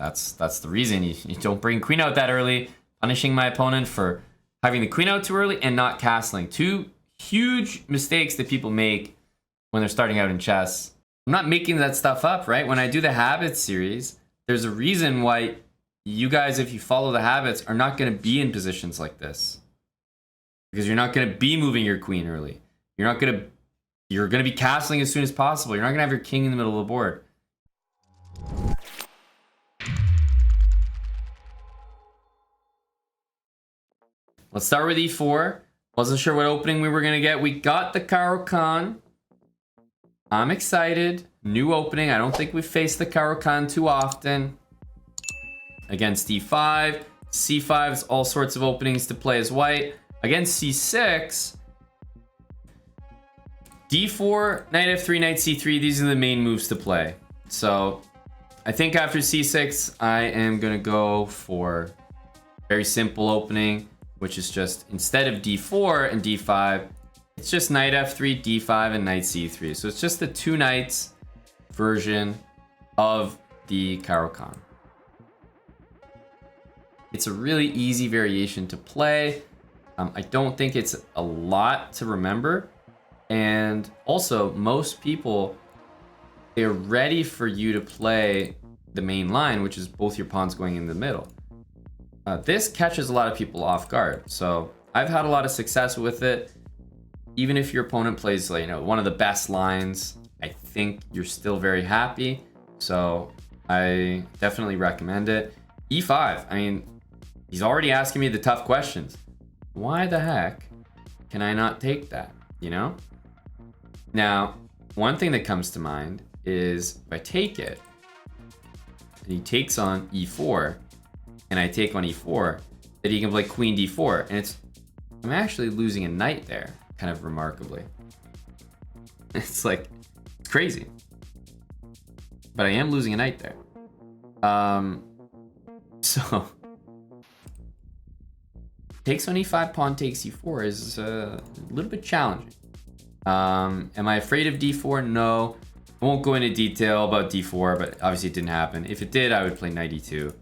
That's the reason. You don't bring queen out that early, punishing my opponent for having the queen out too early and not castling. Two huge mistakes that people make when they're starting out in chess. I'm not making that stuff up, right? When I do the habits series, there's a reason why you guys, if you follow the habits, are not going to be in positions like this. Because you're not going to be moving your queen early. You're going to be castling as soon as possible. You're not going to have your king in the middle of the board. Let's start with e4. Wasn't sure what opening we were going to get. We got the Caro-Kann. I'm excited. New opening. I don't think we've faced the Caro-Kann too often. Against d5. c5 is all sorts of openings to play as white. Against c6. d4, knight f3, knight c3. These are the main moves to play. So I think after c6, I am going to go for very simple opening, which is just instead of d4 and d5, it's just knight f3, d5, and knight c3. So it's just the two knights version of the Caro-Kann. It's a really easy variation to play. I don't think it's a lot to remember. And also, most people, they're ready for you to play the main line, which is both your pawns going in the middle. This catches a lot of people off guard. So I've had a lot of success with it. Even if your opponent plays, like, one of the best lines, I think you're still very happy. So I definitely recommend it. e5, I mean, he's already asking me the tough questions. Why the heck can I not take that, Now, one thing that comes to mind is if I take it, and he takes on e4, and I take on e4, that he can play queen d4, and I'm actually losing a knight there, kind of remarkably. It's crazy. But I am losing a knight there. So takes on e5, pawn takes e4 is a little bit challenging. Am I afraid of d4? No. I won't go into detail about d4, but obviously it didn't happen. If it did, I would play knight e2.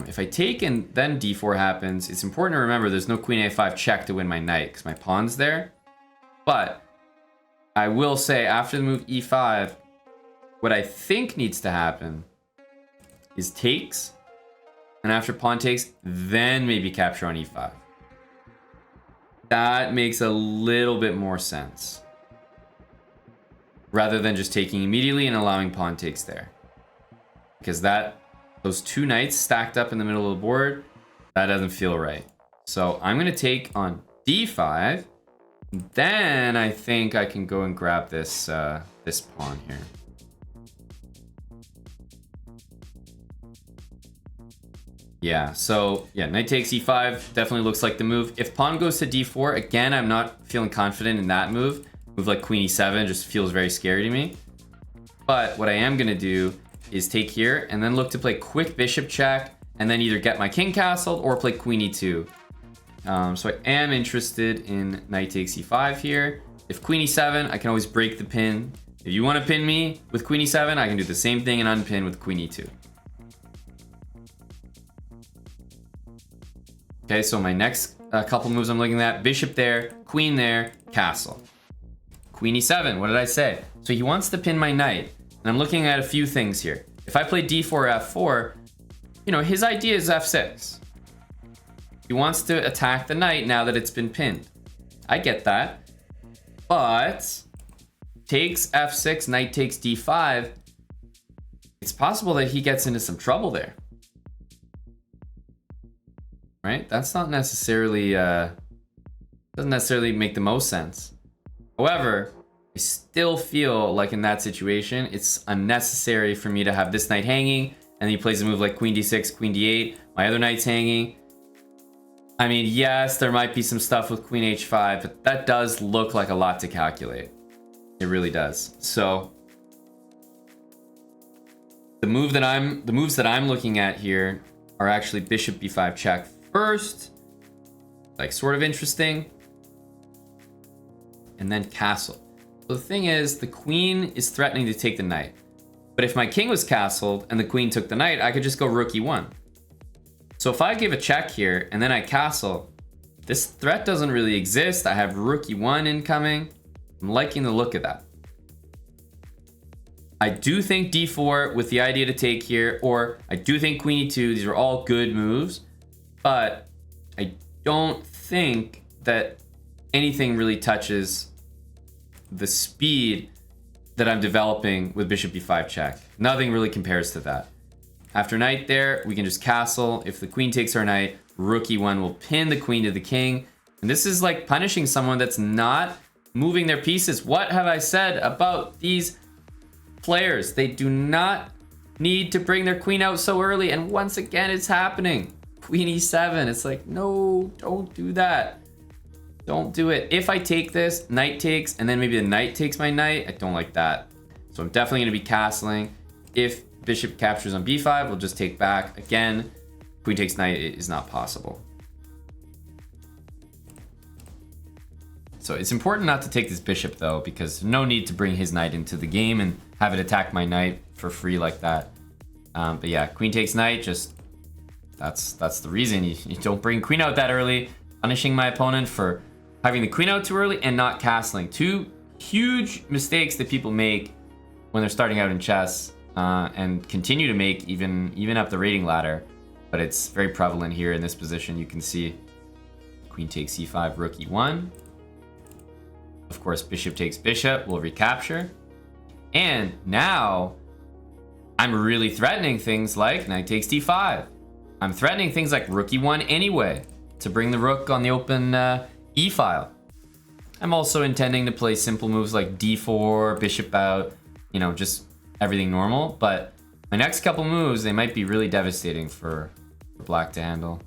If I take and then d4 happens, it's important to remember there's no queen a5 check to win my knight because my pawn's there. But I will say after the move e5, what I think needs to happen is takes, and after pawn takes, then maybe capture on e5. That makes a little bit more sense. Rather than just taking immediately and allowing pawn takes there. Because those two knights stacked up in the middle of the board, that doesn't feel right. So I'm going to take on d5. Then I think I can go and grab this this pawn here. Yeah, so yeah, knight takes e5 definitely looks like the move. If pawn goes to d4, again, I'm not feeling confident in that move. Move like queen e7 just feels very scary to me. But what I am going to do is take here and then look to play quick bishop check and then either get my king castled or play queen e2. So I am interested in knight takes e5 here. If queen e7, I can always break the pin. If you want to pin me with queen e7, I can do the same thing and unpin with queen e2. Okay, so my next couple moves I'm looking at, bishop there, queen there, castle. Queen e7, what did I say? So he wants to pin my knight, and I'm looking at a few things here. If I play d4, f4, his idea is f6. He wants to attack the knight now that it's been pinned. I get that. But takes f6, knight takes d5. It's possible that he gets into some trouble there. Right? That's not necessarily, doesn't necessarily make the most sense. However, I still feel like in that situation, it's unnecessary for me to have this knight hanging, and he plays a move like queen d6, queen d8, my other knight's hanging. I mean, yes, there might be some stuff with queen h5, but that does look like a lot to calculate. It really does. So the moves that I'm looking at here are actually bishop b5 check first, sort of interesting, and then castle. So the thing is, the queen is threatening to take the knight. But if my king was castled and the queen took the knight, I could just go rook e1. So if I give a check here and then I castle, this threat doesn't really exist. I have rook e1 incoming. I'm liking the look of that. I do think d4 with the idea to take here, or I do think queen e2. These are all good moves, but I don't think that anything really touches the speed that I'm developing with bishop b5 check. Nothing really compares to that. After knight there, we can just castle. If the queen takes our knight, rook e1 will pin the queen to the king. And this is like punishing someone that's not moving their pieces. What have I said about these players? They do not need to bring their queen out so early. And once again, it's happening. Queen e7. It's like, no, don't do that. Don't do it. If I take this, knight takes, and then maybe the knight takes my knight, I don't like that. So I'm definitely going to be castling. If bishop captures on b5, we'll just take back. Again, queen takes knight is not possible. So it's important not to take this bishop though, because no need to bring his knight into the game and have it attack my knight for free like that. But yeah, queen takes knight, just that's the reason. You don't bring queen out that early, punishing my opponent for having the queen out too early and not castling. Two huge mistakes that people make when they're starting out in chess, and continue to make even up the rating ladder. But it's very prevalent here in this position. You can see queen takes e5, rook e1. Of course, bishop takes bishop, we'll recapture. And now I'm really threatening things like knight takes d5. I'm threatening things like rook e1 anyway, to bring the rook on the open e-file. I'm also intending to play simple moves like d4, bishop out, you know, just everything normal. But my next couple moves, they might be really devastating for black to handle.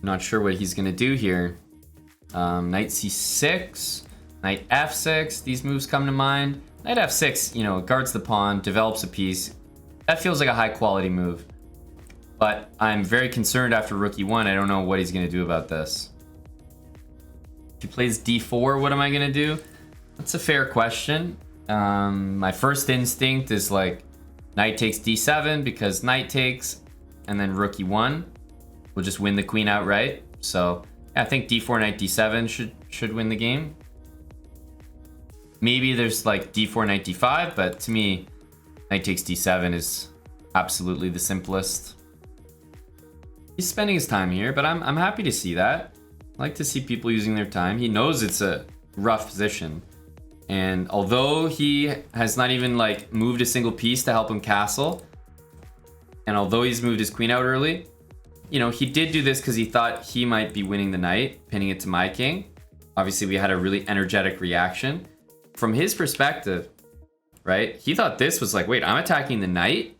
Not sure what he's gonna do here. Knight c6, knight f6, these moves come to mind. Knight f6, you know, guards the pawn, develops a piece. That feels like a high quality move. But I'm very concerned after rook e1. I don't know what he's gonna do about this. If he plays d4, what am I gonna do? That's a fair question. My first instinct is like knight takes d7 because knight takes, and then rook e1 will just win the queen outright. So yeah, I think d4, knight d7 should win the game. Maybe there's like d4, knight d5, but to me, knight takes d7 is absolutely the simplest. He's spending his time here, but I'm happy to see that. I like to see people using their time. He knows it's a rough position. And although he has not even like moved a single piece to help him castle, and although he's moved his queen out early, you know, he did do this because he thought he might be winning the knight, pinning it to my king. Obviously, we had a really energetic reaction. From his perspective, right, he thought this was like, wait, I'm attacking the knight?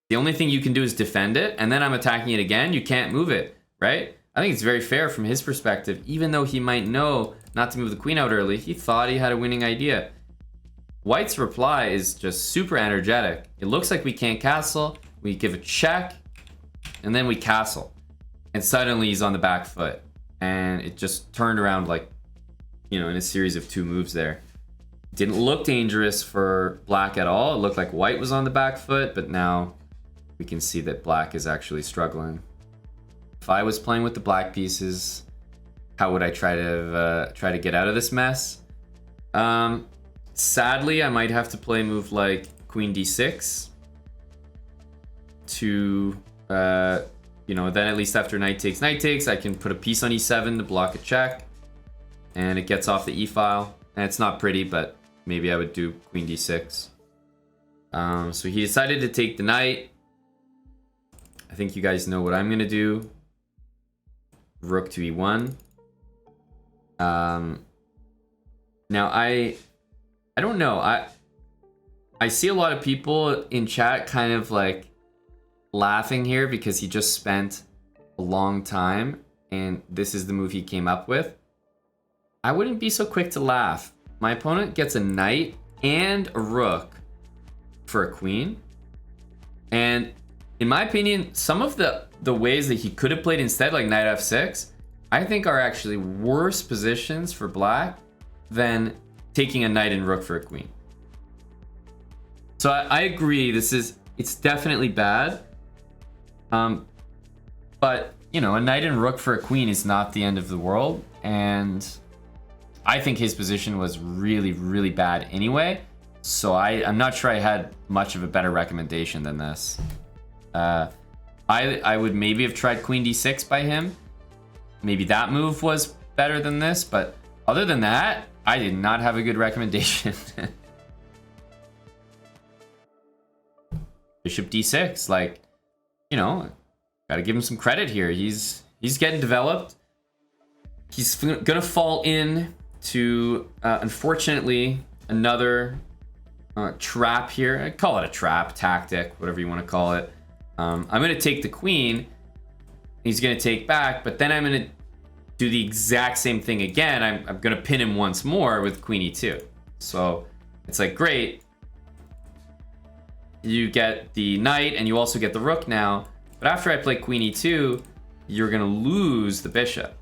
The only thing you can do is defend it, and then I'm attacking it again? You can't move it, right? I think it's very fair from his perspective. Even though he might know not to move the queen out early, he thought he had a winning idea. White's reply is just super energetic. It looks like we can't castle. We give a check, and then we castle. And suddenly he's on the back foot. And it just turned around like, you know, in a series of two moves there. Didn't look dangerous for black at all. It looked like white was on the back foot, but now we can see that black is actually struggling. If I was playing with the black pieces, how would I try to get out of this mess? Sadly, I might have to play a move like queen d6 to, you know, then at least after knight takes, I can put a piece on e7 to block a check, and it gets off the e-file. And it's not pretty, but maybe I would do queen d6. So he decided to take the knight. I think you guys know what I'm gonna do. Rook to e1. Now I don't know. I see a lot of people in chat kind of like laughing here because he just spent a long time and this is the move he came up with. I wouldn't be so quick to laugh. My opponent gets a knight and a rook for a queen. And in my opinion, some of the ways that he could have played instead, like knight f6, I think are actually worse positions for black than taking a knight and rook for a queen. So I agree. It's definitely bad. But you know, a knight and rook for a queen is not the end of the world, and I think his position was really, really bad anyway. So I'm not sure I had much of a better recommendation than this. I would maybe have tried queen d6 by him. Maybe that move was better than this, but other than that, I did not have a good recommendation. Bishop d6, like, you know, gotta give him some credit here. He's getting developed. He's gonna fall in to, unfortunately, another trap here. I call it a trap, tactic, whatever you want to call it. I'm gonna take the queen. He's gonna take back, but then I'm gonna do the exact same thing again. I'm gonna pin him once more with queen e2. So it's like, great. You get the knight and you also get the rook now. But after I play queen e2, you're gonna lose the bishop.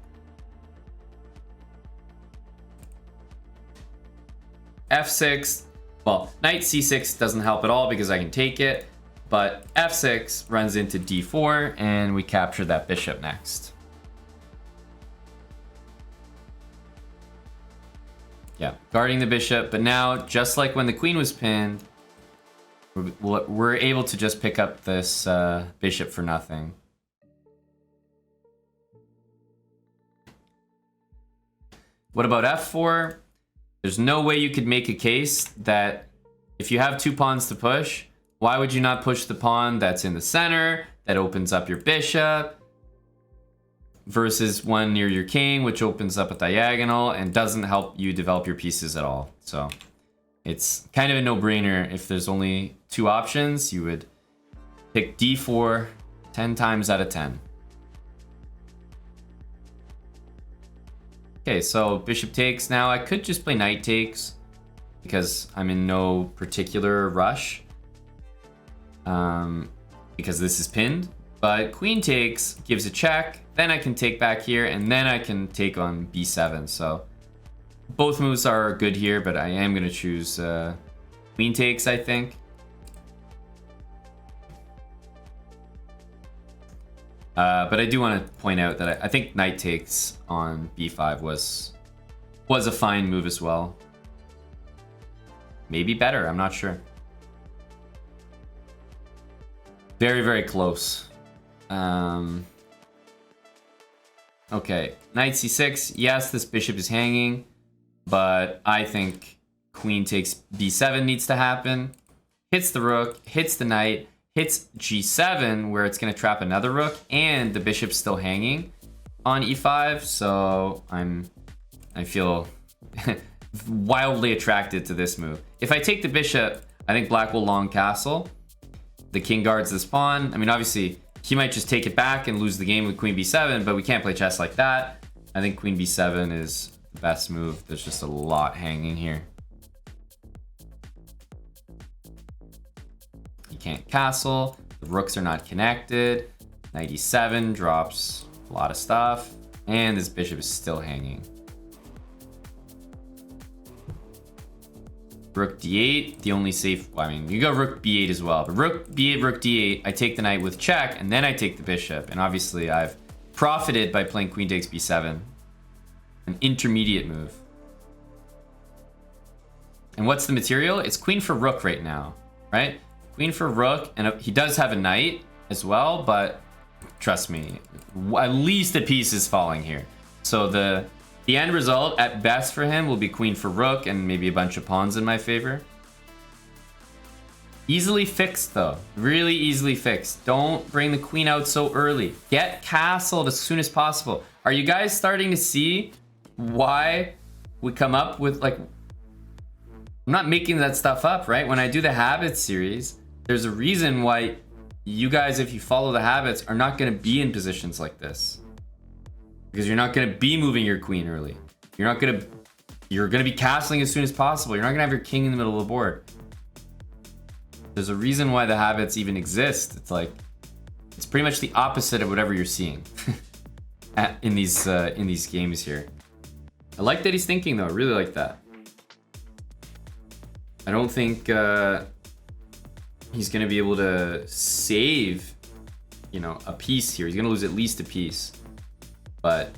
f6, well, knight c6 doesn't help at all because I can take it. But f6 runs into d4 and we capture that bishop next. Yeah, guarding the bishop, but now, just like when the queen was pinned, we're able to just pick up this bishop for nothing. What about f4? There's no way you could make a case that if you have two pawns to push, why would you not push the pawn that's in the center, that opens up your bishop, versus one near your king, which opens up a diagonal and doesn't help you develop your pieces at all. So it's kind of a no-brainer. If there's only two options, you would pick d4 10 times out of 10. Okay, so bishop takes. Now I could just play knight takes because I'm in no particular rush. Because this is pinned, but queen takes gives a check, then I can take back here, and then I can take on b7. So both moves are good here, but I am going to choose queen takes, I think. But I do want to point out that I think knight takes on b5 was a fine move as well. Maybe better, I'm not sure. Very, very close. Okay, knight c6. Yes, this bishop is hanging, but I think queen takes b7 needs to happen. Hits the rook, hits the knight, hits g7, where it's going to trap another rook, and the bishop's still hanging on e5. So I feel wildly attracted to this move. If I take the bishop, I think black will long castle. The king guards this pawn. I mean, obviously, he might just take it back and lose the game with queen b7, but we can't play chess like that. I think queen b7 is the best move. There's just a lot hanging here. You can't castle. The rooks are not connected. Knight e7 drops a lot of stuff. And this bishop is still hanging. Rook d8, the only safe, well, I mean, you go rook b8 as well, but rook b8, rook d8, I take the knight with check, and then I take the bishop. And obviously, I've profited by playing queen takes b7. An intermediate move. And what's the material? It's queen for rook right now, right? Queen for rook, and he does have a knight as well, but trust me, at least a piece is falling here. So the end result, at best for him, will be queen for rook and maybe a bunch of pawns in my favor. Easily fixed, though. Really easily fixed. Don't bring the queen out so early. Get castled as soon as possible. Are you guys starting to see why we come up with, like... I'm not making that stuff up, right? When I do the habits series, there's a reason why you guys, if you follow the habits, are not going to be in positions like this. Because you're not going to be moving your queen early. You're going to be castling as soon as possible. You're not going to have your king in the middle of the board. There's a reason why the habits even exist. It's like, it's pretty much the opposite of whatever you're seeing in these games here. I like that he's thinking though. I really like that. I don't think he's going to be able to save, you know, a piece here. He's going to lose at least a piece. But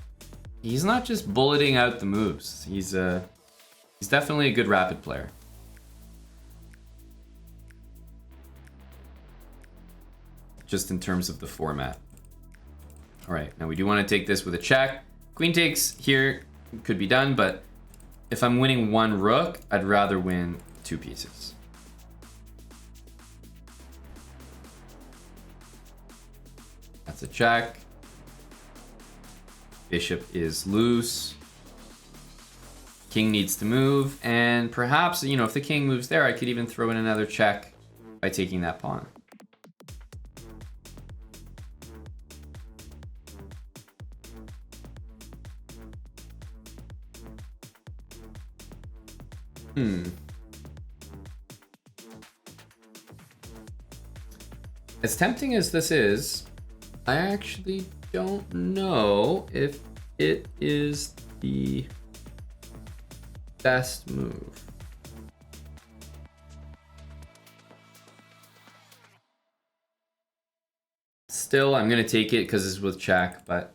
he's not just bulleting out the moves. He's definitely a good rapid player. Just in terms of the format. All right, now we do want to take this with a check. Queen takes here could be done, but if I'm winning one rook, I'd rather win two pieces. That's a check. Bishop is loose. King needs to move, and perhaps, you know, if the king moves there, I could even throw in another check by taking that pawn. As tempting as this is, I actually don't know if it is the best move. Still, I'm going to take it because it's with check, but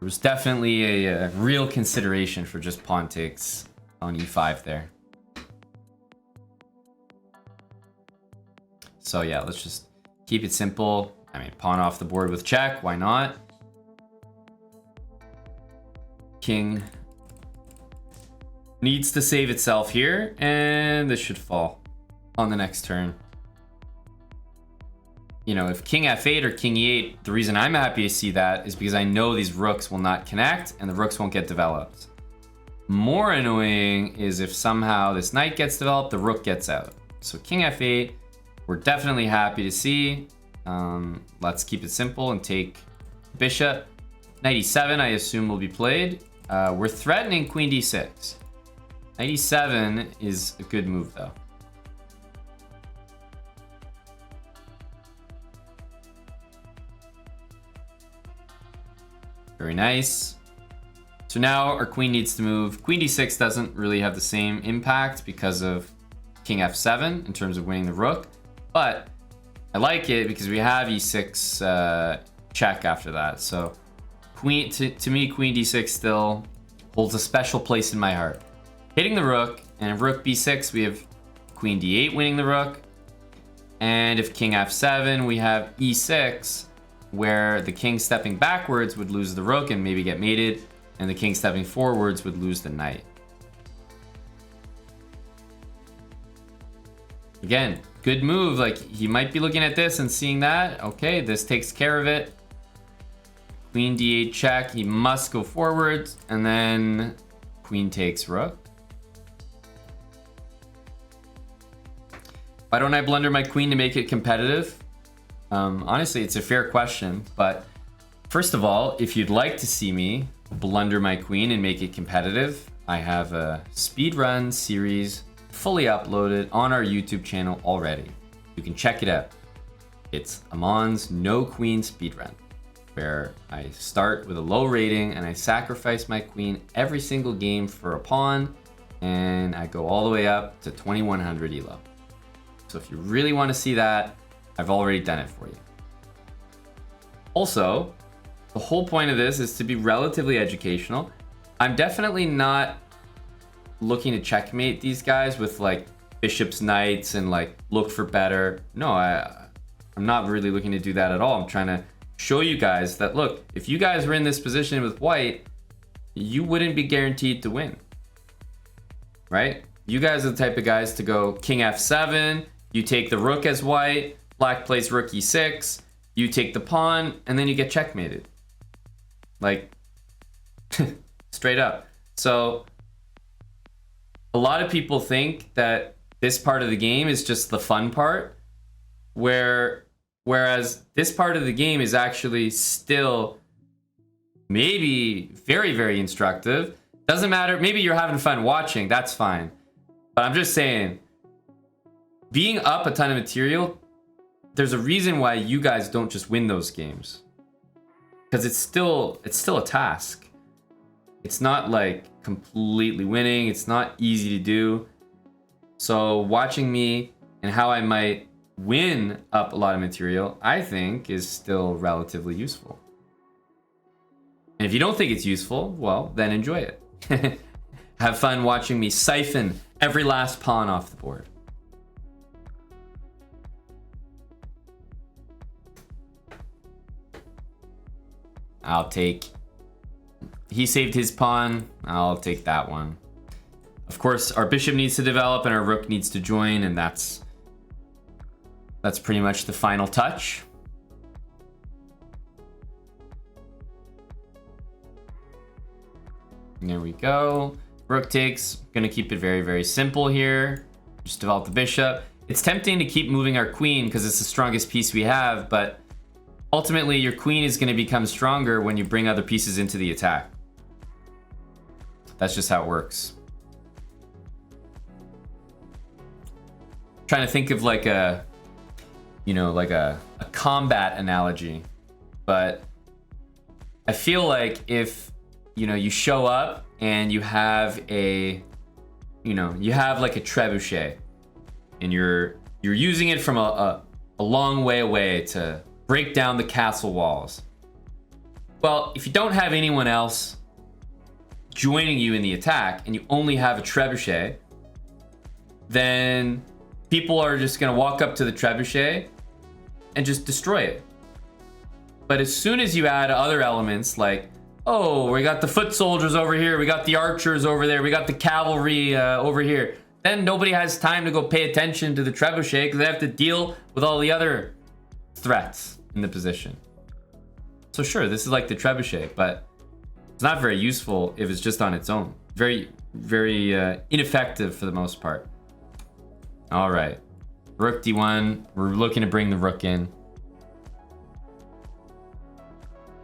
there was definitely a real consideration for just pawn takes on e5 there. So yeah, let's just keep it simple. I mean, pawn off the board with check, why not? King needs to save itself here, and this should fall on the next turn. You know, if king f8 or king e8, the reason I'm happy to see that is because I know these rooks will not connect and the rooks won't get developed. More annoying is if somehow this knight gets developed, the rook gets out. So king f8, we're definitely happy to see. Let's keep it simple and take bishop. Knight e7, I assume, will be played. We're threatening queen d6. Knight e7 is a good move, though. Very nice. So now our queen needs to move. Queen d6 doesn't really have the same impact because of king f7 in terms of winning the rook. But I like it because we have e6 check after that. So queen to me, queen d6 still holds a special place in my heart. Hitting the rook, and if rook b6, we have queen d8 winning the rook. And if king f7, we have e6, where the king stepping backwards would lose the rook and maybe get mated, and the king stepping forwards would lose the knight. Again, good move. Like, he might be looking at this and seeing that. Okay, this takes care of it. Queen d8 check. He must go forwards, and then queen takes rook. Why don't I blunder my queen to make it competitive? Honestly, it's a fair question, but first of all, if you'd like to see me blunder my queen and make it competitive, I have a speedrun series fully uploaded on our YouTube channel already. You can check it out. It's Amon's No Queen Speedrun, where I start with a low rating and I sacrifice my queen every single game for a pawn, and I go all the way up to 2100 elo. So if you really want to see that, I've already done it for you. Also, the whole point of this is to be relatively educational. I'm definitely not looking to checkmate these guys with like bishops, knights, and like look for better. No, I'm not really looking to do that at all. I'm trying to show you guys that, look, if you guys were in this position with white, you wouldn't be guaranteed to win, right? You guys are the type of guys to go king f7, you take the rook as white, black plays rook e6, you take the pawn, and then you get checkmated. Like, straight up. So a lot of people think that this part of the game is just the fun part, whereas this part of the game is actually still maybe very, very instructive. Doesn't matter. Maybe you're having fun watching. That's fine. But I'm just saying, being up a ton of material, there's a reason why you guys don't just win those games. Because it's still a task. It's not like completely winning. It's not easy to do. So watching me and how I might win up a lot of material, I think is still relatively useful. And if you don't think it's useful, well, then enjoy it. Have fun watching me siphon every last pawn off the board. I'll take... He saved his pawn. I'll take that one. Of course, our bishop needs to develop and our rook needs to join, and that's pretty much the final touch. And there we go. Rook takes. Gonna keep it very, very simple here. Just develop the bishop. It's tempting to keep moving our queen because it's the strongest piece we have, but ultimately your queen is gonna become stronger when you bring other pieces into the attack. That's just how it works. Trying to think of like a, you know, like a combat analogy, but I feel like if, you know, you show up and you have a, you know, you have like a trebuchet and you're using it from a long way away to break down the castle walls. Well, if you don't have anyone else joining you in the attack and you only have a trebuchet, then people are just gonna walk up to the trebuchet and just destroy it. But as soon as you add other elements like, oh, we got the foot soldiers over here, we got the archers over there, we got the cavalry over here, then nobody has time to go pay attention to the trebuchet because they have to deal with all the other threats in the position. So sure, this is like the trebuchet, but it's not very useful if it's just on its own. Very, very ineffective for the most part. All right, rook d1. We're looking to bring the rook in.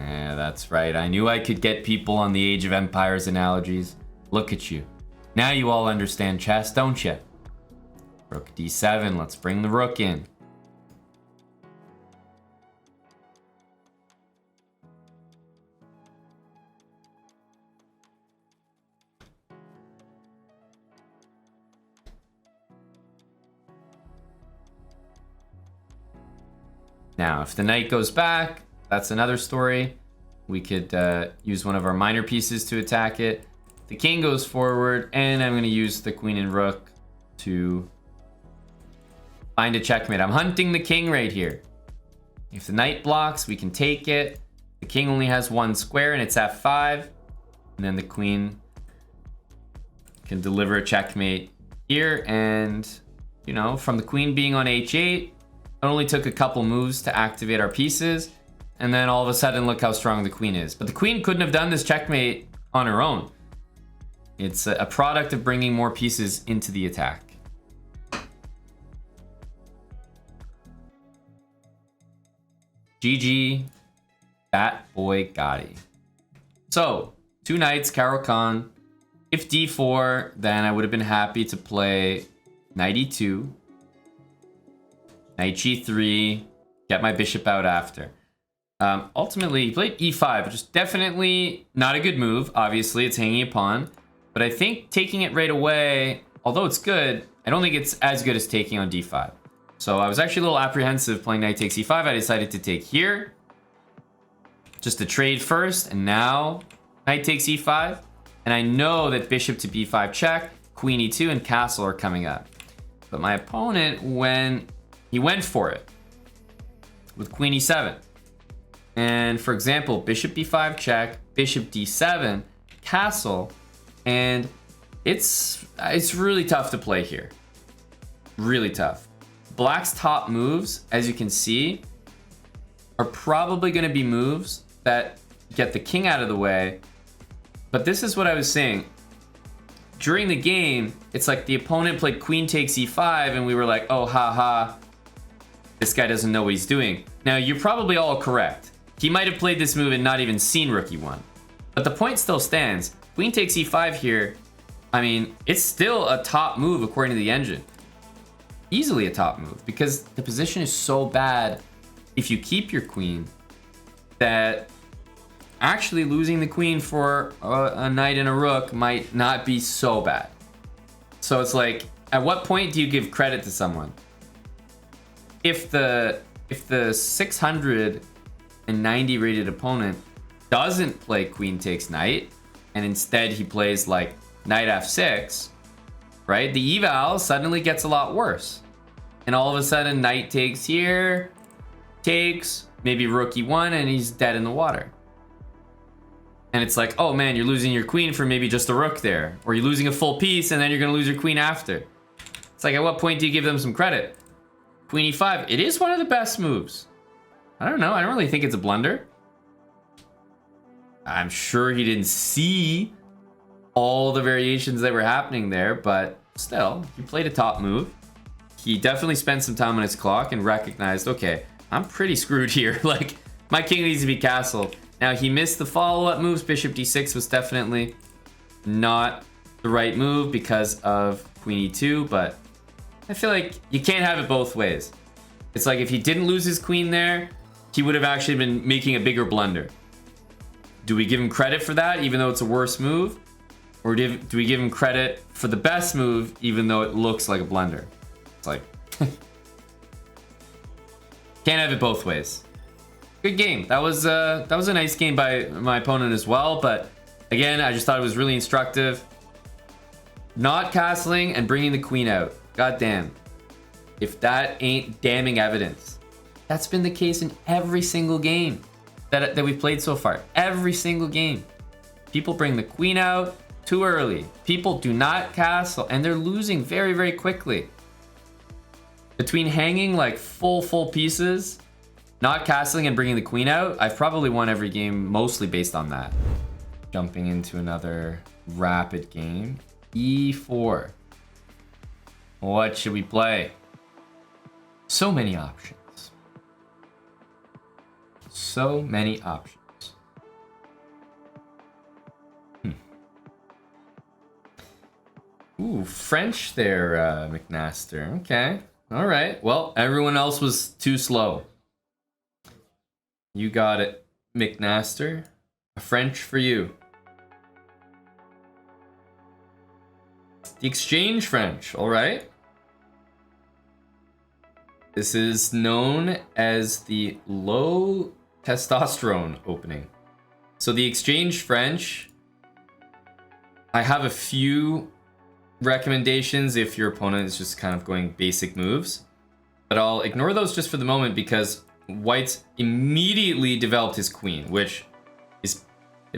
Yeah, that's right. I knew I could get people on the Age of Empires analogies. Look at you. Now you all understand chess, don't you? Rook d7. Let's bring the rook in. Now, if the knight goes back, that's another story. We could use one of our minor pieces to attack it. The king goes forward, and I'm going to use the queen and rook to find a checkmate. I'm hunting the king right here. If the knight blocks, we can take it. The king only has one square, and it's f5. And then the queen can deliver a checkmate here. And, you know, from the queen being on h8, it only took a couple moves to activate our pieces, and then all of a sudden, look how strong the queen is. But the queen couldn't have done this checkmate on her own. It's a product of bringing more pieces into the attack. GG, that boy Gotti. So, two knights, Caro-Kann. If d4, then I would have been happy to play knight e2. Knight g3, get my bishop out after. Ultimately, he played e5, which is definitely not a good move. Obviously, it's hanging a pawn. But I think taking it right away, although it's good, I don't think it's as good as taking on d5. So I was actually a little apprehensive playing knight takes e5. I decided to take here, just to trade first, and now knight takes e5. And I know that bishop to b5 check, queen e2, and castle are coming up. But my opponent, he went for it with queen e7. And for example, bishop b5 check, bishop d7, castle, and it's really tough to play here. Really tough. Black's top moves, as you can see, are probably going to be moves that get the king out of the way. But this is what I was saying. During the game, it's like the opponent played queen takes e5, and we were like, oh, haha, this guy doesn't know what he's doing. Now, you're probably all correct. He might have played this move and not even seen rook e1. But the point still stands. Queen takes e5 here. I mean, it's still a top move according to the engine. Easily a top move, because the position is so bad if you keep your queen that actually losing the queen for a knight and a rook might not be so bad. So it's like, at what point do you give credit to someone? if the 690 rated opponent doesn't play queen takes knight, and instead he plays like knight f6, right? The eval suddenly gets a lot worse. And all of a sudden, knight takes here, takes, maybe rook e1, and he's dead in the water. And it's like, oh man, you're losing your queen for maybe just a rook there. Or you're losing a full piece, and then you're going to lose your queen after. It's like, at what point do you give them some credit? Queen e5, it is one of the best moves. I don't know, I don't really think it's a blunder. I'm sure he didn't see all the variations that were happening there, but still, he played a top move. He definitely spent some time on his clock and recognized, okay, I'm pretty screwed here. Like, my king needs to be castled. Now, he missed the follow-up moves. Bishop d6 was definitely not the right move because of queen e2, but I feel like you can't have it both ways. It's like if he didn't lose his queen there, he would have actually been making a bigger blunder. Do we give him credit for that, even though it's a worse move? Or do we give him credit for the best move, even though it looks like a blunder? It's like, can't have it both ways. Good game. That was a nice game by my opponent as well. But again, I just thought it was really instructive. Not castling and bringing the queen out. God damn. If that ain't damning evidence. That's been the case in every single game that we've played so far. Every single game. People bring the queen out too early. People do not castle, and they're losing very, very quickly. Between hanging like full pieces, not castling and bringing the queen out, I've probably won every game mostly based on that. Jumping into another rapid game. E4. What should we play? So many options. So many options. Ooh, French there, McMaster. Okay. All right. Well, everyone else was too slow. You got it, McMaster. A French for you. The exchange French. All right. This is known as the low testosterone opening. So the exchange French, I have a few recommendations if your opponent is just kind of going basic moves, but I'll ignore those just for the moment because White's immediately developed his queen, which is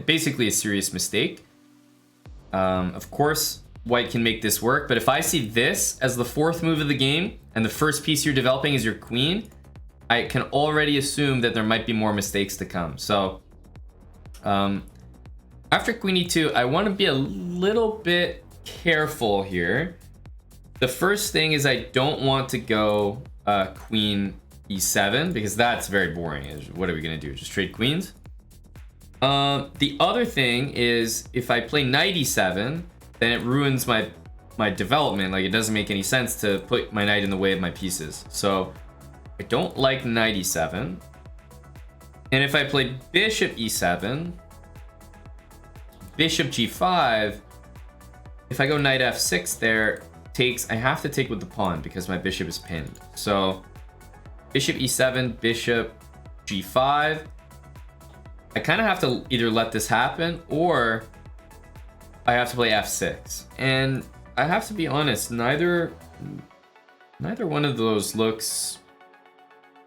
basically a serious mistake. Of course, White can make this work, but if I see this as the fourth move of the game and the first piece you're developing is your queen, I can already assume that there might be more mistakes to come. So after queen e2, I want to be a little bit careful here. The first thing is I don't want to go queen e7 because that's very boring. What are we going to do? Just trade queens? The other thing is if I play knight e7, then it ruins my development. Like, it doesn't make any sense to put my knight in the way of my pieces. So I don't like knight e7. And if I play bishop e7, bishop g5, if I go knight f6 there, I have to take with the pawn because my bishop is pinned. So bishop e7, bishop g5. I kind of have to either let this happen or I have to play f6. And I have to be honest, neither one of those looks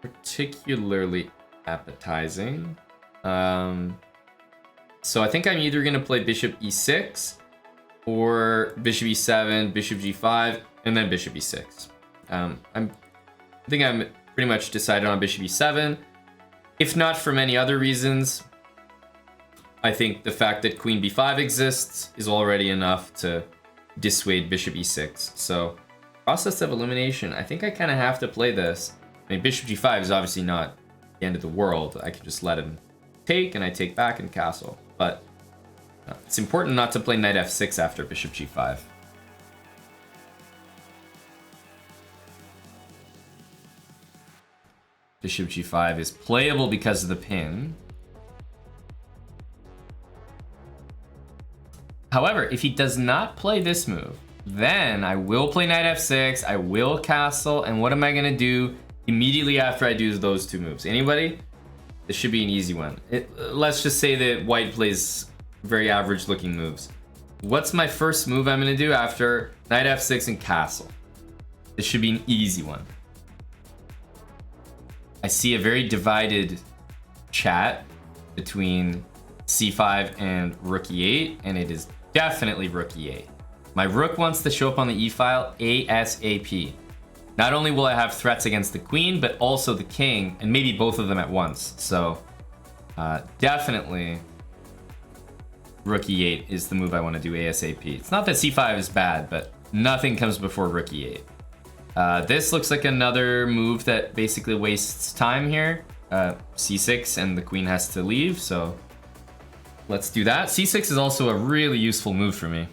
particularly appetizing. So I think I'm either going to play bishop e6 or bishop e7, bishop g5, and then bishop e6. I think I'm pretty much decided on bishop e7. If not for many other reasons, I think the fact that queen b5 exists is already enough to dissuade bishop e6. So, process of elimination, I think I kind of have to play this. I mean, bishop g5 is obviously not the end of the world. I can just let him take, and I take back and castle. But it's important not to play knight f6 after bishop g5. Bishop g5 is playable because of the pin. However, if he does not play this move, then I will play knight f6, I will castle, and what am I going to do? immediately after I do those two moves. Anybody? This should be an easy one. Let's just say that white plays very average looking moves. What's my first move I'm going to do after knight f6 and castle? This should be an easy one. I see a very divided chat between c5 and rook e8, and it is definitely rook e8. My rook wants to show up on the e-file ASAP. Not only will I have threats against the queen, but also the king, and maybe both of them at once. So definitely rook e8 is the move I want to do ASAP. It's not that c5 is bad, but nothing comes before rook e8. This looks like another move that basically wastes time here. c6 and the queen has to leave, so let's do that. c6 is also a really useful move for me.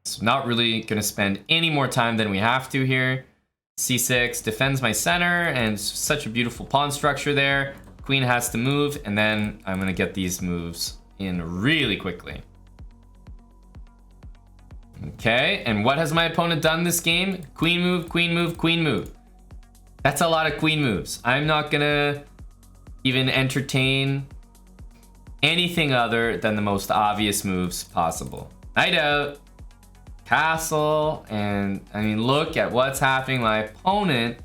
So not really going to spend any more time than we have to here. c6 defends my center, and such a beautiful pawn structure there. Queen has to move, and then I'm going to get these moves in really quickly. Okay, and what has my opponent done this game? Queen move, queen move, queen move. That's a lot of queen moves. I'm not going to even entertain anything other than the most obvious moves possible. Knight out. Castle, and I mean, look at what's happening. My opponent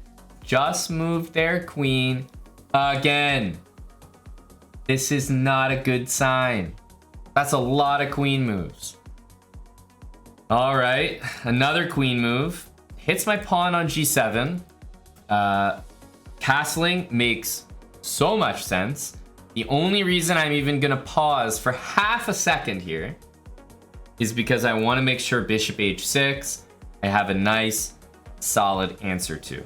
just moved their queen again. This is not a good sign. That's a lot of queen moves. All right, another queen move. Hits my pawn on g7. Castling makes so much sense. The only reason I'm even gonna pause for half a second here is because I want to make sure bishop h6 I have a nice solid answer to.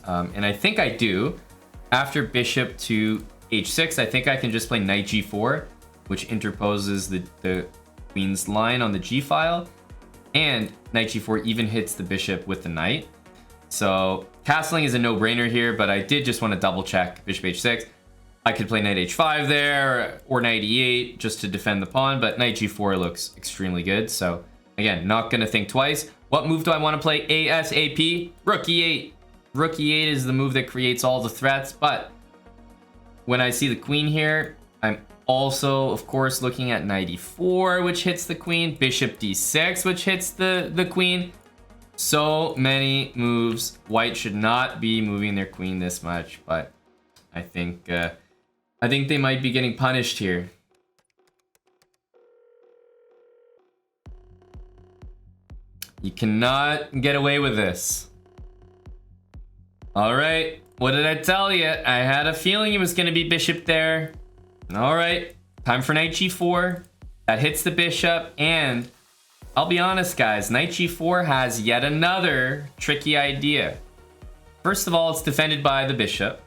And I think I do. After bishop to h6, I think I can just play knight g4, which interposes the queen's line on the g file, and knight g4 even hits the bishop with the knight. So castling is a no-brainer here, but I did just want to double check bishop h6. I could play knight h5 there, or knight e8 just to defend the pawn, but knight g4 looks extremely good. So again, not going to think twice. What move do I want to play ASAP? Rook e8. Rook e8 is the move that creates all the threats, but when I see the queen here, I'm also, of course, looking at knight e4, which hits the queen, bishop d6, which hits the queen. So many moves. White should not be moving their queen this much, but I think they might be getting punished here. You cannot get away with this. All right, what did I tell you? I had a feeling it was going to be bishop there. All right, time for knight g4. That hits the bishop, and I'll be honest, guys, knight g4 has yet another tricky idea. First of all, it's defended by the bishop.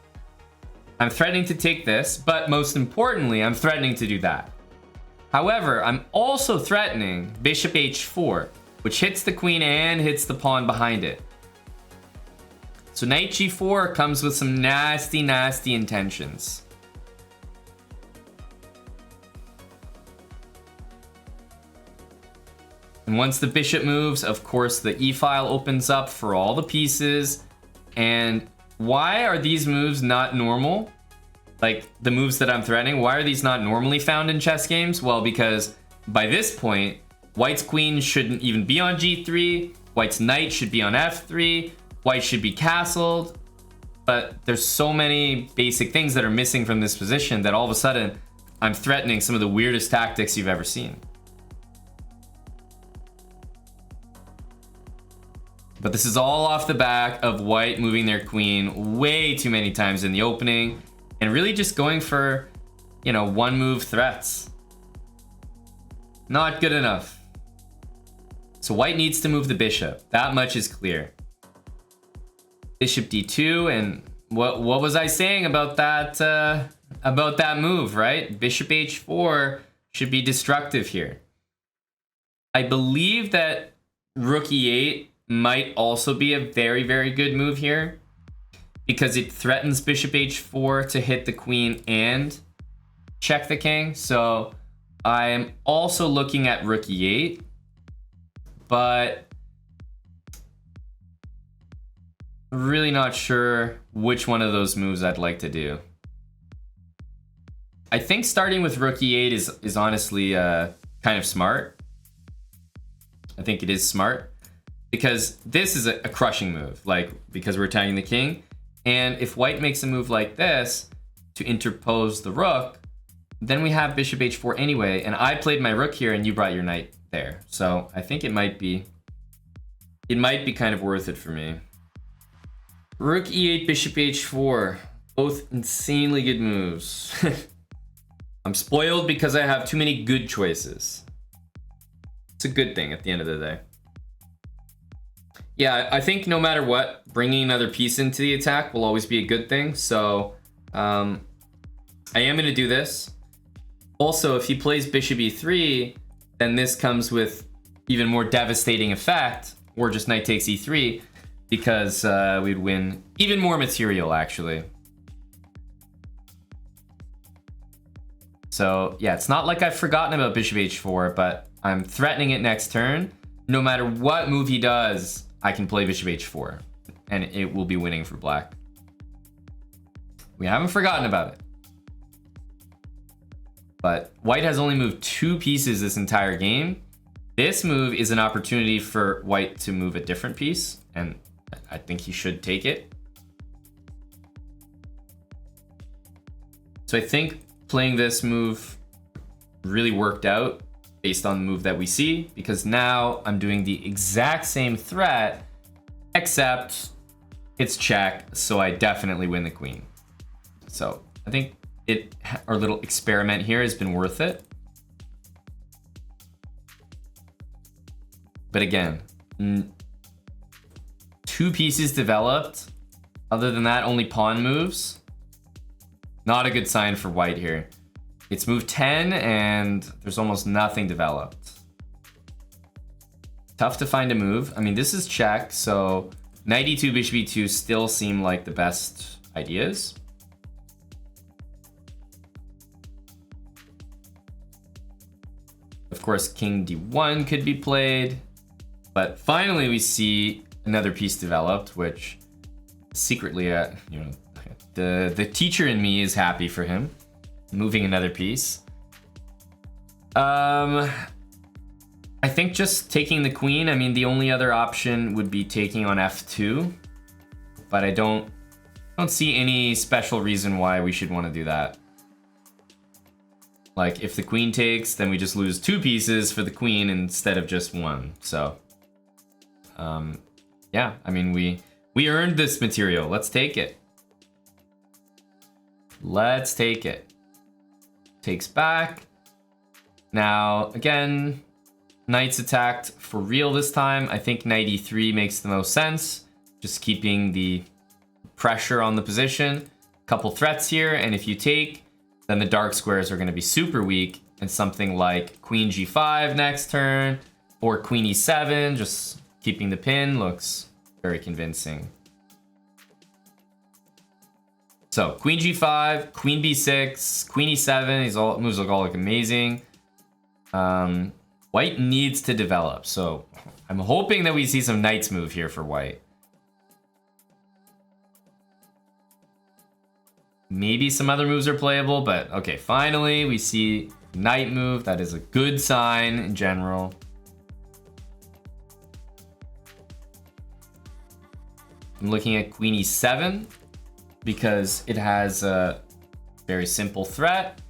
I'm threatening to take this, but most importantly, I'm threatening to do that. However, I'm also threatening bishop h4, which hits the queen and hits the pawn behind it. So knight g4 comes with some nasty, nasty intentions. And once the bishop moves, of course, the e-file opens up for all the pieces. And why are these moves not normal? Like the moves that I'm threatening, why are these not normally found in chess games? Well, because by this point, white's queen shouldn't even be on g3. White's knight should be on f3. White should be castled. But there's so many basic things that are missing from this position that all of a sudden I'm threatening some of the weirdest tactics you've ever seen. But this is all off the back of white moving their queen way too many times in the opening and really just going for, you know, one move threats. Not good enough. So white needs to move the bishop. That much is clear. Bishop d2, and what was I saying about that move, right? Bishop h4 should be destructive here. I believe that rook e8 might also be a very, very good move here because it threatens bishop h4 to hit the queen and check the king. So I am also looking at rook e8, but really not sure which one of those moves I'd like to do. I think starting with rook e8 is honestly kind of smart. I think it is smart because this is a crushing move, like because we're attacking the king. And if white makes a move like this to interpose the rook, then we have bishop h4 anyway. And I played my rook here and you brought your knight there. So I think it might be kind of worth it for me. Rook e8, bishop h4, both insanely good moves. I'm spoiled because I have too many good choices. It's a good thing at the end of the day. Yeah, I think no matter what, bringing another piece into the attack will always be a good thing. So I am going to do this. Also, if he plays bishop e3, then this comes with even more devastating effect, or just knight takes e3, because we'd win even more material, actually. So yeah, it's not like I've forgotten about bishop h4, but I'm threatening it next turn. No matter what move he does, I can play bishop h4, and it will be winning for black. We haven't forgotten about it. But white has only moved 2 pieces this entire game. This move is an opportunity for white to move a different piece, and I think he should take it. So I think playing this move really worked out based on the move that we see, because now I'm doing the exact same threat, except it's check, so I definitely win the queen. So I think our little experiment here has been worth it. But again, 2 pieces developed. Other than that, only pawn moves. Not a good sign for white here. It's move 10 and there's almost nothing developed. Tough to find a move. I mean, this is check, so knight e2, bishop e2 still seem like the best ideas. Of course, king d1 could be played. But finally, we see another piece developed, which secretly, you know, the teacher in me is happy for him. Moving another piece. I think just taking the queen. I mean, the only other option would be taking on f2, but I don't see any special reason why we should want to do that. Like, if the queen takes, then we just lose 2 pieces for the queen instead of just 1. So, yeah, I mean, we earned this material. Let's take it. Let's take it. Takes back. Now, again, knight's attacked for real this time. I think knight e3 makes the most sense. Just keeping the pressure on the position. Couple threats here, and if you take, then the dark squares are going to be super weak, and something like queen g5 next turn, or queen e7, just keeping the pin, looks very convincing. So queen g5, queen b6, queen e7, these all moves all look amazing. White needs to develop, so I'm hoping that we see some knights move here for white. Maybe some other moves are playable, but okay, finally we see knight move. That is a good sign in general. I'm looking at queen e7 because it has a very simple threat.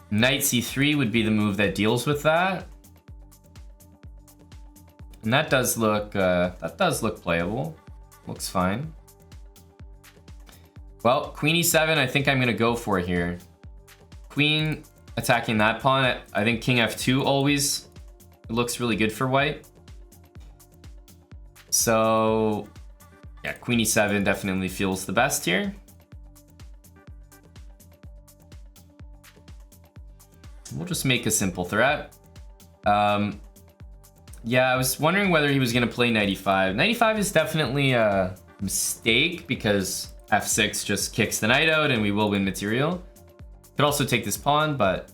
Knight c3 would be the move that deals with that. And that does look playable. Looks fine. Well, queen e7, I think I'm going to go for here. Queen attacking that pawn. I think king f2 always looks really good for white. So, yeah, queen e7 definitely feels the best here. We'll just make a simple threat. Yeah, I was wondering whether he was going to play knight e5. Knight e5 is definitely a mistake because f6 just kicks the knight out and we will win material. Could also take this pawn, but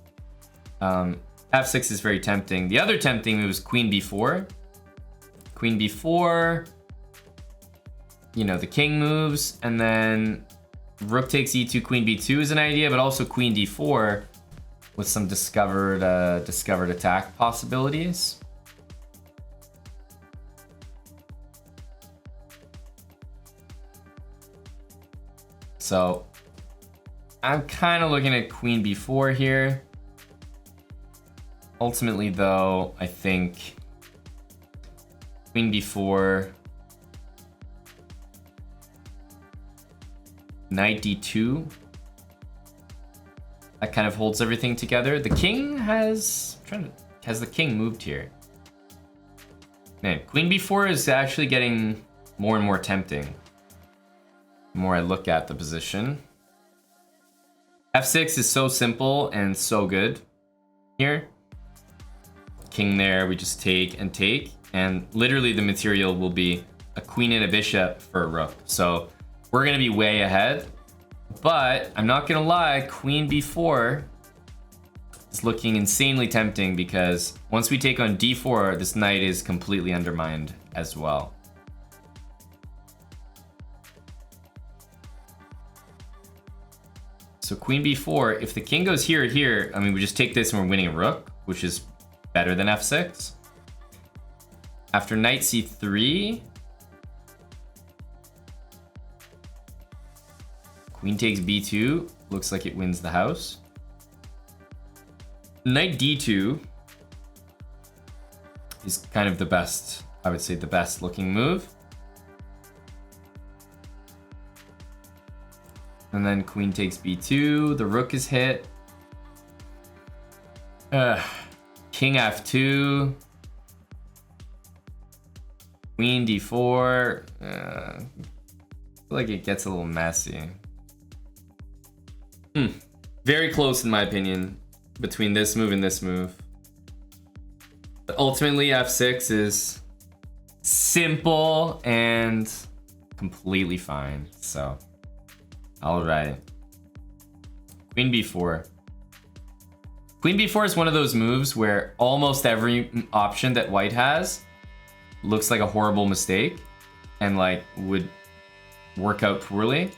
f6 is very tempting. The other tempting move is queen b4. Queen b4. you know, the king moves, and then rook takes e2, queen b2 is an idea, but also queen d4 with some discovered attack possibilities. So I'm kind of looking at queen b4 here. Ultimately, though, I think queen b4, knight d2. That kind of holds everything together. The king has the king moved here? Man, queen b4 is actually getting more and more tempting the more I look at the position. f6 is so simple and so good here. King there, we just take and take, and literally the material will be a queen and a bishop for a rook. So we're gonna be way ahead, but I'm not gonna lie, queen b4 is looking insanely tempting because once we take on d4, this knight is completely undermined as well. So queen b4, if the king goes here or here, I mean, we just take this and we're winning a rook, which is better than f6. After knight c3, queen takes b2, looks like it wins the house. Knight d2 is kind of the best, I would say the best looking move. And then queen takes b2, the rook is hit. King f2. Queen d4. I feel like it gets a little messy. Very close in my opinion between this move and this move. But ultimately f6 is simple and completely fine. So, all right. Queen b4. Queen b4 is one of those moves where almost every option that white has looks like a horrible mistake and like would work out poorly.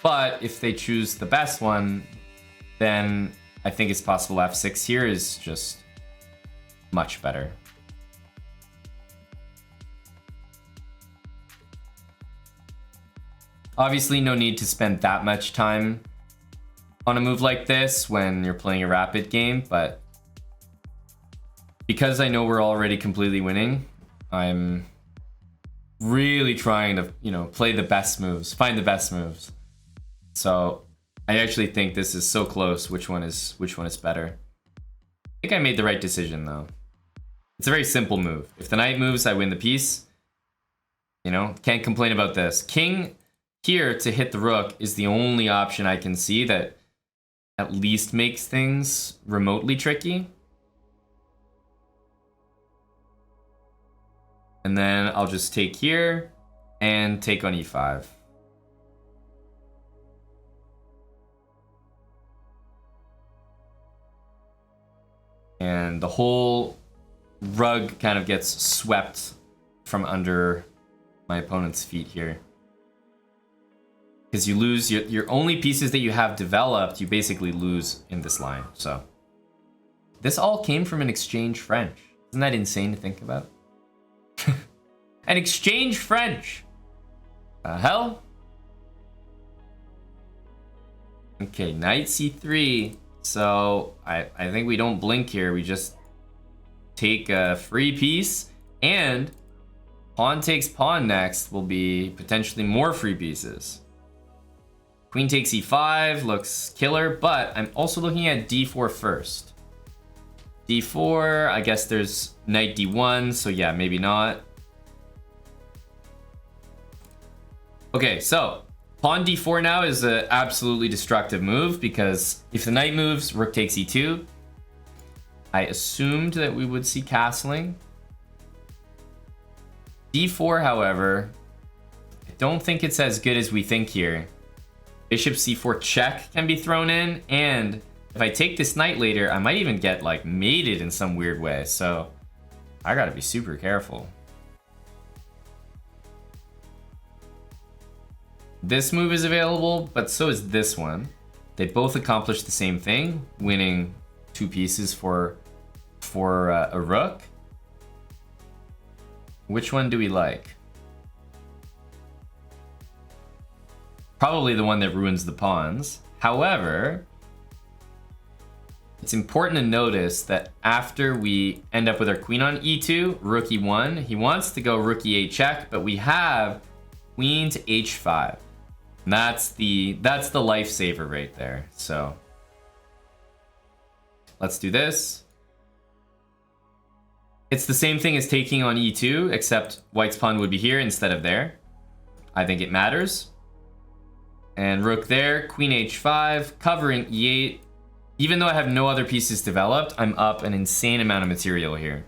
But if they choose the best one, then I think it's possible f6 here is just much better. Obviously, no need to spend that much time on a move like this when you're playing a rapid game, but because I know we're already completely winning, I'm really trying to, you know, play the best moves, find the best moves. So I actually think this is so close. Which one is better? I think I made the right decision though. It's a very simple move. If the knight moves, I win the piece. You know, can't complain about this. King here to hit the rook is the only option I can see that at least makes things remotely tricky. And then I'll just take here and take on e5. And the whole rug kind of gets swept from under my opponent's feet here. Because you lose your only pieces that you have developed, you basically lose in this line. So this all came from an exchange French. Isn't that insane to think about? An exchange French. Hell? Okay, knight c3. So I think we don't blink here. We just take a free piece, and pawn takes pawn next will be potentially more free pieces. Queen takes e5 looks killer, but I'm also looking at d4 first. d4, I guess there's knight d1, so yeah, maybe not. Okay, so pawn d4 now is an absolutely destructive move because if the knight moves, rook takes e2. I assumed that we would see castling. d4, however, I don't think it's as good as we think here. Bishop c4 check can be thrown in, and if I take this knight later, I might even get like mated in some weird way. So I gotta be super careful. This move is available, but so is this one. They both accomplish the same thing, winning 2 pieces for a rook. Which one do we like? Probably the one that ruins the pawns. However, it's important to notice that after we end up with our queen on e2, rook e1, he wants to go rook e8 check, but we have queen to h5. And that's the lifesaver right there. So let's do this. It's the same thing as taking on e2, except white's pawn would be here instead of there. I think it matters. And rook there, queen h5, covering e8. Even though I have no other pieces developed, I'm up an insane amount of material here.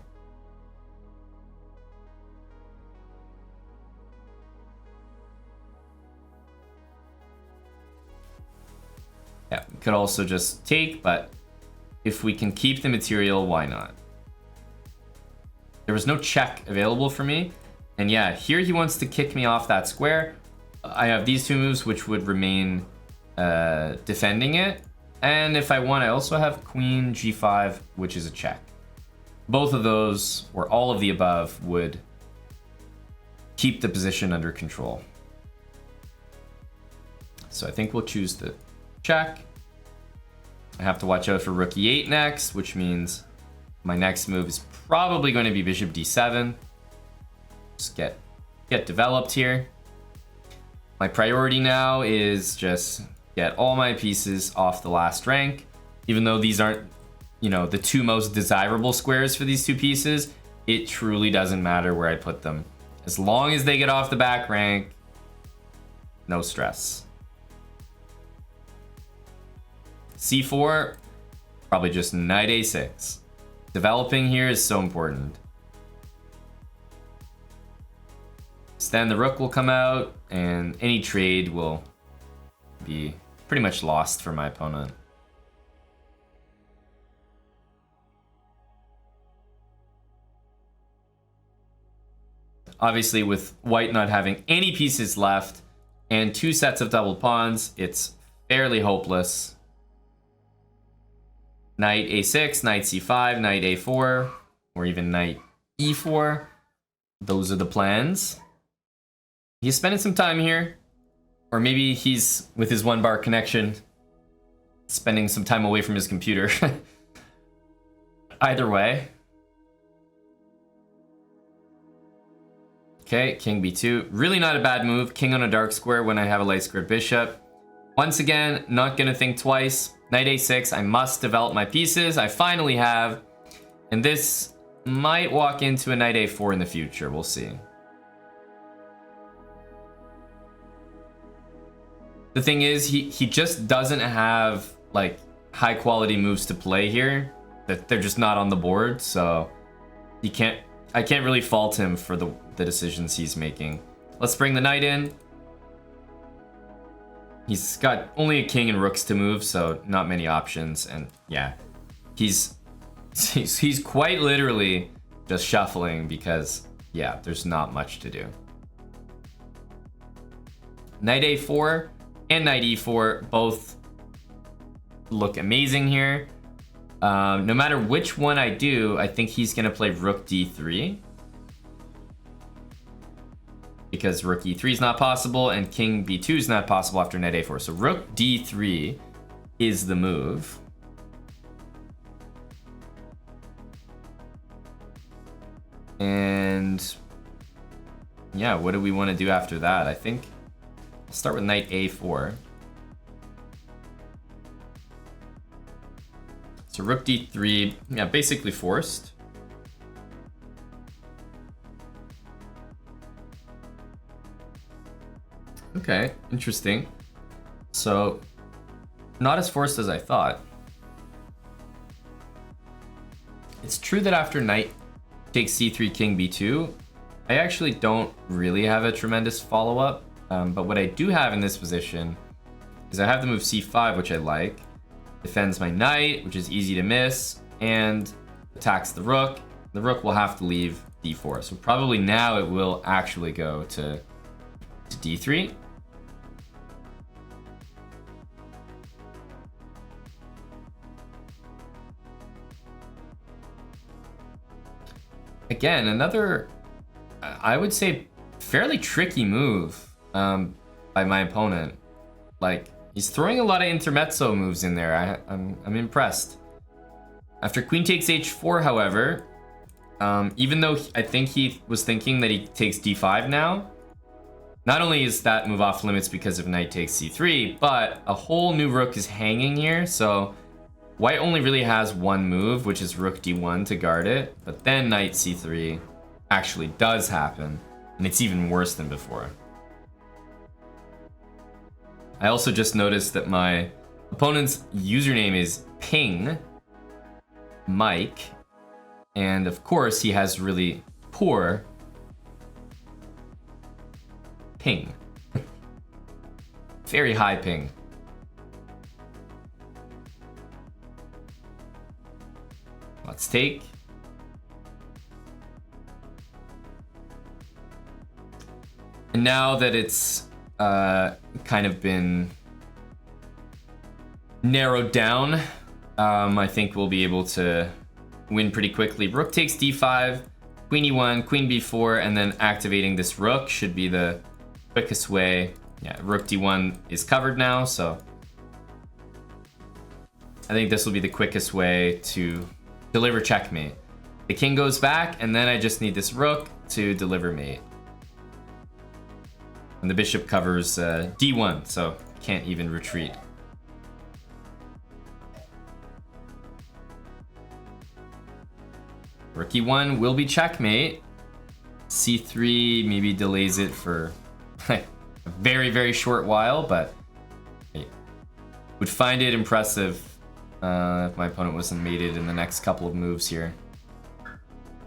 Yeah, we could also just take, but if we can keep the material, why not? There was no check available for me. And yeah, here he wants to kick me off that square. I have these 2 moves which would remain defending it. And if I want, I also have queen g5, which is a check. Both of those, or all of the above, would keep the position under control. So I think we'll choose the check. I have to watch out for rook e8 next, which means my next move is probably going to be bishop d7. Just get developed here. My priority now is just get all my pieces off the last rank. Even though these aren't, you know, the 2 most desirable squares for these 2 pieces, it truly doesn't matter where I put them. As long as they get off the back rank, no stress. c4, probably just knight a6. Developing here is so important. So then the rook will come out, and any trade will be pretty much lost for my opponent. Obviously, with white not having any pieces left and 2 sets of double pawns, it's fairly hopeless. Knight a6, knight c5, knight a4, or even knight e4. Those are the plans. He's spending some time here. Or maybe he's, with his 1-bar connection, spending some time away from his computer. Either way. Okay, king b2. Really not a bad move. King on a dark square when I have a light squared bishop. Once again, not gonna think twice. Knight a6, I must develop my pieces. I finally have. And this might walk into a knight a4 in the future. We'll see. The thing is, he just doesn't have like high quality moves to play here. That they're just not on the board, so I can't really fault him for the decisions he's making. Let's bring the knight in. He's got only a king and rooks to move, so not many options. And yeah, he's quite literally just shuffling because yeah, there's not much to do. Knight a4 and knight e4 both look amazing here. No matter which one I do, I think he's gonna play rook d3. Because rook e3 is not possible and king b2 is not possible after knight a4. So rook d3 is the move. And yeah, what do we want to do after that? I think I'll start with knight a4. So rook d3, yeah, basically forced. Okay, interesting. So, not as forced as I thought. It's true that after knight takes c3, king b2, I actually don't really have a tremendous follow-up. But what I do have in this position is I have the move c5, which I like. Defends my knight, which is easy to miss, and attacks the rook. The rook will have to leave d4. So probably now it will actually go to d3. again, another, I would say, fairly tricky move by my opponent. Like, he's throwing a lot of intermezzo moves in there. I'm impressed. After queen takes h4, however, even though I think he was thinking that he takes d5 now, not only is that move off limits because of knight takes c3, but a whole new rook is hanging here, so white only really has one move, which is rook d1 to guard it, but then knight c3 actually does happen, and it's even worse than before. I also just noticed that my opponent's username is Ping Mike, and of course he has really poor ping. Very high ping. Let's take. And now that it's kind of been narrowed down, I think we'll be able to win pretty quickly. Rook takes d5, queen e1, queen b4, and then activating this rook should be the quickest way. Yeah, rook d1 is covered now, so I think this will be the quickest way to deliver checkmate. The king goes back, and then I just need this rook to deliver mate. And the bishop covers d1, so can't even retreat. Rook e1 will be checkmate. c3 maybe delays it for a very, very short while, but I would find it impressive if my opponent wasn't mated in the next couple of moves here.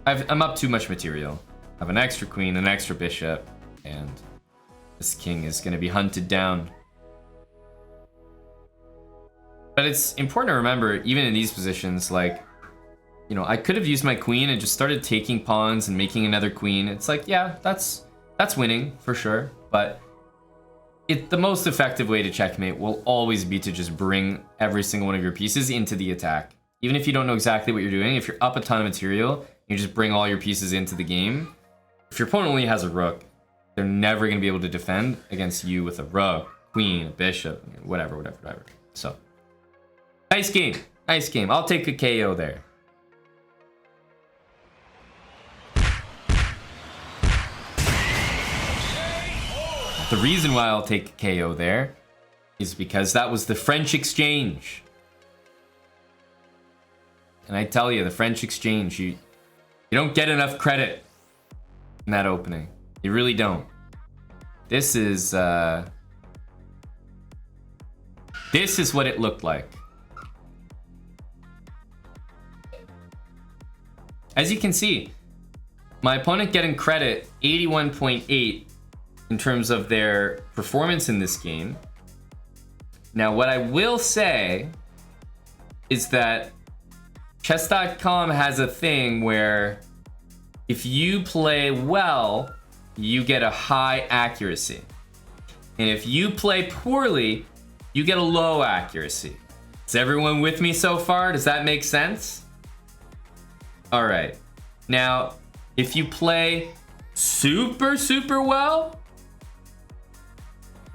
I'm up too much material. I have an extra queen, an extra bishop, and this king is going to be hunted down. But it's important to remember, even in these positions, like, you know, I could have used my queen and just started taking pawns and making another queen. It's like, yeah, that's winning for sure. But the most effective way to checkmate will always be to just bring every single one of your pieces into the attack. Even if you don't know exactly what you're doing, if you're up a ton of material, you just bring all your pieces into the game. If your opponent only has a rook, they're never going to be able to defend against you with a rook, queen, a bishop, whatever. So, nice game. Nice game. I'll take a KO there. The reason why I'll take a KO there is because that was the French exchange. And I tell you, the French exchange, you don't get enough credit in that opening. You really don't. This is what it looked like. As you can see, my opponent getting credit 81.8 in terms of their performance in this game. Now, what I will say is that chess.com has a thing where if you play well, you get a high accuracy. And if you play poorly, you get a low accuracy. Is everyone with me so far? Does that make sense? All right. Now, if you play super, super well,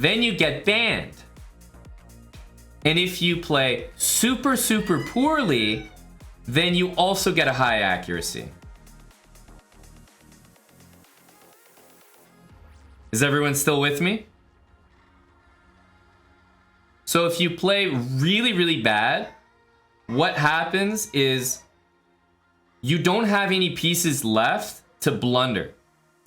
then you get banned. And if you play super, super poorly, then you also get a high accuracy. Is everyone still with me? So if you play really, really bad, what happens is you don't have any pieces left to blunder.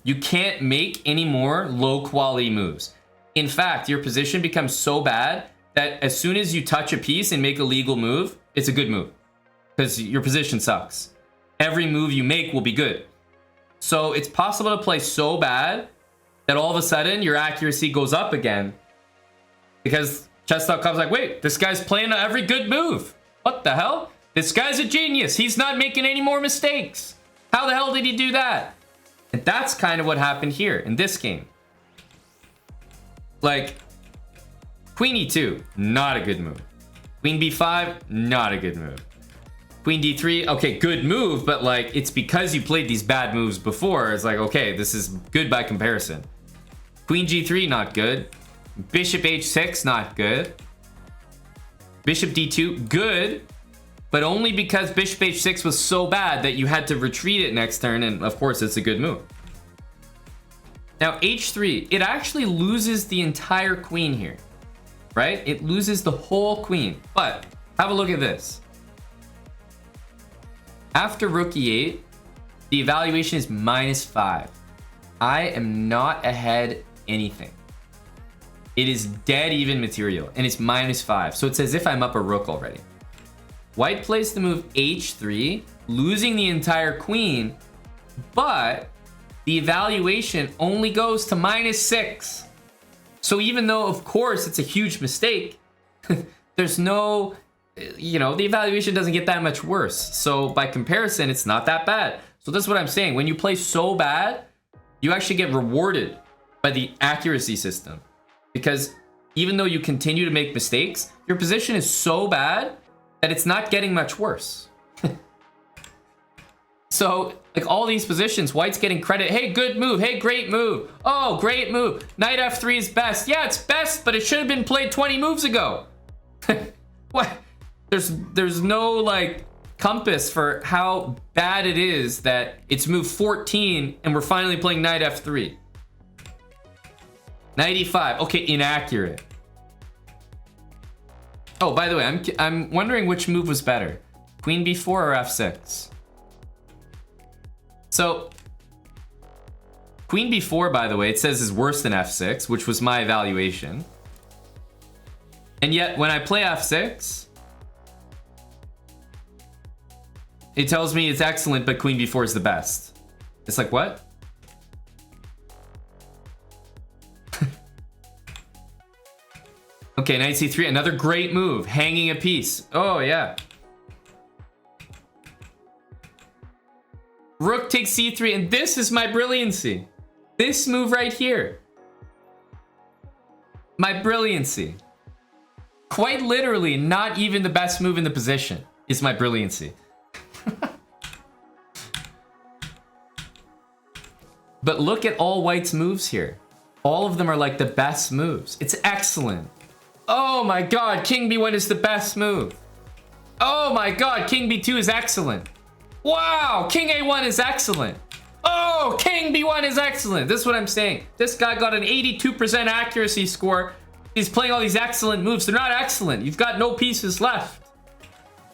You can't make any more low quality moves. In fact, your position becomes so bad that as soon as you touch a piece and make a legal move, it's a good move because your position sucks. Every move you make will be good. So it's possible to play so bad that all of a sudden your accuracy goes up again because chess.com's like, wait, this guy's playing every good move. What the hell? This guy's a genius. He's not making any more mistakes. How the hell did he do that? And that's kind of what happened here in this game. Like, queen e2, not a good move. Queen b5, not a good move. Queen d3, okay, good move, but like it's because you played these bad moves before. It's like, okay, this is good by comparison. Queen g3, not good. Bishop h6, not good. Bishop d2, good, but only because bishop h6 was so bad that you had to retreat it next turn, and of course it's a good move. Now h3, it actually loses the entire queen here, right? It loses the whole queen, but have a look at this. After rook e8, the evaluation is -5. I am not ahead anything. It is dead even material, and it's -5. So it's as if I'm up a rook already. White plays the move h3, losing the entire queen, but the evaluation only goes to -6. So even though, of course, it's a huge mistake, there's no... You know, the evaluation doesn't get that much worse. So by comparison, it's not that bad. So that's what I'm saying. When you play so bad, you actually get rewarded by the accuracy system. Because even though you continue to make mistakes, your position is so bad that it's not getting much worse. So, like all these positions, White's getting credit. Hey, good move. Hey, great move. Oh, great move. Knight f3 is best. Yeah, it's best, but it should have been played 20 moves ago. What? There's no like compass for how bad it is that it's move 14 and we're finally playing knight f3. Knight e5. Okay, inaccurate. Oh, by the way, I'm wondering which move was better, queen b4 or f6. So queen b4, by the way, it says is worse than f6, which was my evaluation. And yet when I play f6, it tells me it's excellent, but queen b4 is the best. It's like, what? Okay, knight c3, another great move. Hanging a piece. Oh, yeah. Rook takes c3, and this is my brilliancy. This move right here. My brilliancy. Quite literally, not even the best move in the position is my brilliancy. But look at all White's moves here. All of them are like the best moves. It's excellent. Oh my god, king b1 is the best move. Oh my god, king b2 is excellent. Wow, king a1 is excellent. Oh, king b1 is excellent. This is what I'm saying. This guy got an 82% accuracy score. He's playing all these excellent moves. They're not excellent. You've got no pieces left.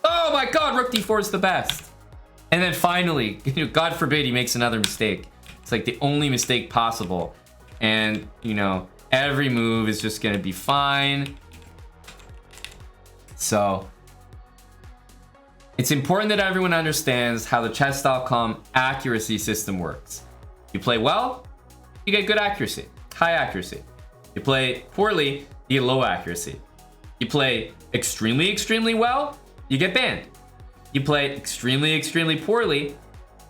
Oh my god, rook d4 is the best. And then finally, God forbid he makes another mistake. It's like the only mistake possible. And, you know, every move is just going to be fine. So, it's important that everyone understands how the chess.com accuracy system works. You play well, you get good accuracy, high accuracy. You play poorly, you get low accuracy. You play extremely, extremely well, you get banned. You play extremely, extremely poorly,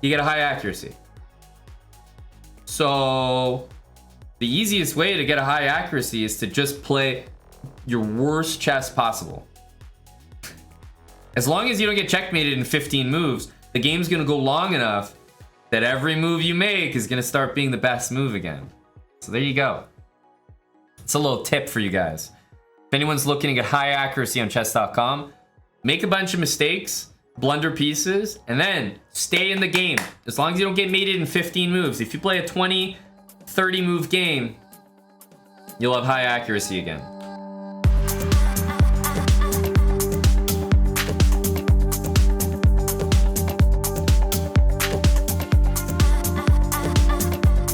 you get a high accuracy. So the easiest way to get a high accuracy is to just play your worst chess possible. As long as you don't get checkmated in 15 moves, the game's gonna go long enough that every move you make is gonna start being the best move again. So there you go. It's a little tip for you guys. If anyone's looking to get high accuracy on chess.com, make a bunch of mistakes, blunder pieces, and then stay in the game. As long as you don't get mated in 15 moves. If you play a 20, 30 move game, you'll have high accuracy again.